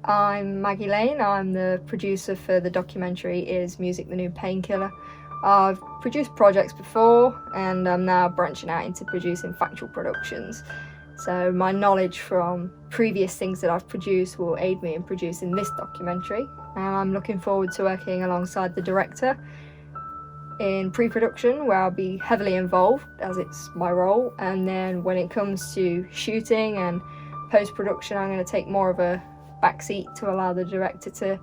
I'm Maggie Lane. I'm the producer for the documentary Is Music the New Painkiller? I've produced projects before and I'm now branching out into producing factual productions. So my knowledge from previous things that I've produced will aid me in producing this documentary, and I'm looking forward to working alongside the director in pre-production, where I'll be heavily involved as it's my role, and then when it comes to shooting and post-production I'm going to take more of a backseat to allow the director to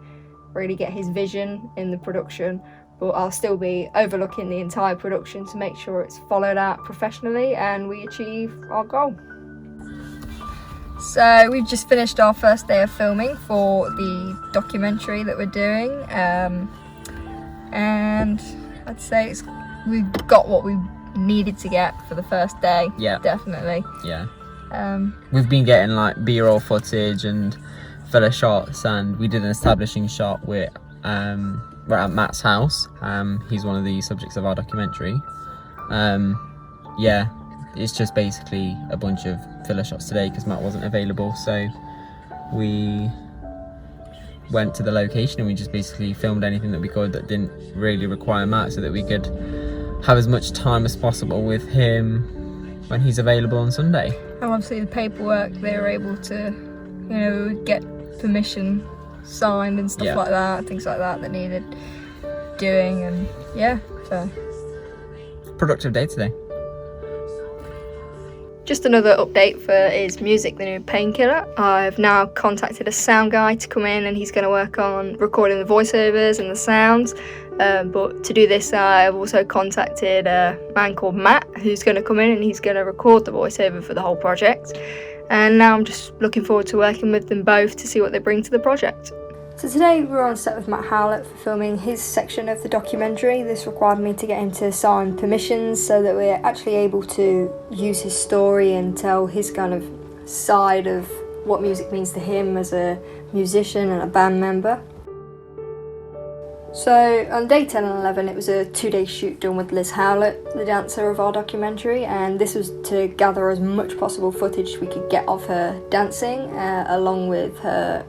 really get his vision in the production, but I'll still be overlooking the entire production to make sure it's followed out professionally and we achieve our goal. So we've just finished our first day of filming for the documentary that we're doing, and I'd say we've got what we needed to get for the first day. Yeah, definitely. Yeah. We've been getting like B-roll footage and filler shots, and we did an establishing shot we're at Matt's house. He's one of the subjects of our documentary. Yeah, it's just basically a bunch of filler shots today because Matt wasn't available, so we went to the location and we just basically filmed anything that we could that didn't really require Matt, so that we could have as much time as possible with him when he's available on Sunday. And obviously the paperwork, they were able to, get permission signed and stuff like that, things like that needed doing, and so productive day today. Just another update for Is Music the New Painkiller? I've now contacted a sound guy to come in and he's going to work on recording the voiceovers and the sounds. But to do this, I've also contacted a man called Matt who's going to come in and he's going to record the voiceover for the whole project. And now I'm just looking forward to working with them both to see what they bring to the project. So today we're on set with Matt Howlett for filming his section of the documentary. This required me to get him to sign permissions so that we're actually able to use his story and tell his kind of side of what music means to him as a musician and a band member. So on day 10 and 11 it was a 2-day shoot done with Liz Howlett, the dancer of our documentary, and this was to gather as much possible footage we could get of her dancing, along with her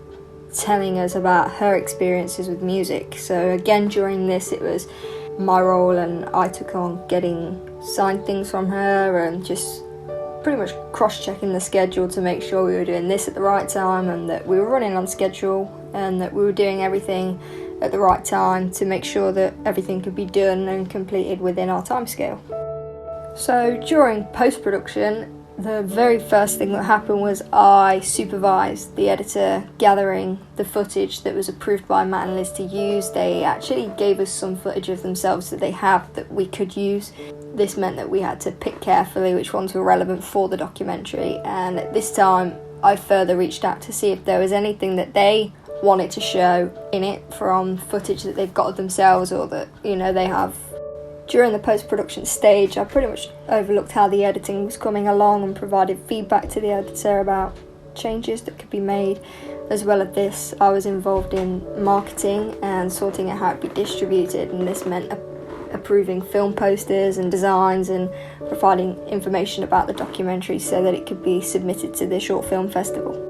telling us about her experiences with music. So again, during this it was my role and I took on getting signed things from her and just pretty much cross-checking the schedule to make sure we were doing this at the right time and that we were running on schedule and that we were doing everything at the right time to make sure that everything could be done and completed within our timescale. So during post-production, the very first thing that happened was I supervised the editor gathering the footage that was approved by Matt and Liz to use. They actually gave us some footage of themselves that they have that we could use. This meant that we had to pick carefully which ones were relevant for the documentary, and at this time I further reached out to see if there was anything that they wanted to show in it from footage that they've got of themselves or that they have. During the post-production stage, I pretty much overlooked how the editing was coming along and provided feedback to the editor about changes that could be made. As well as this, I was involved in marketing and sorting out how it would be distributed, and this meant approving film posters and designs and providing information about the documentary so that it could be submitted to the Short Film Festival.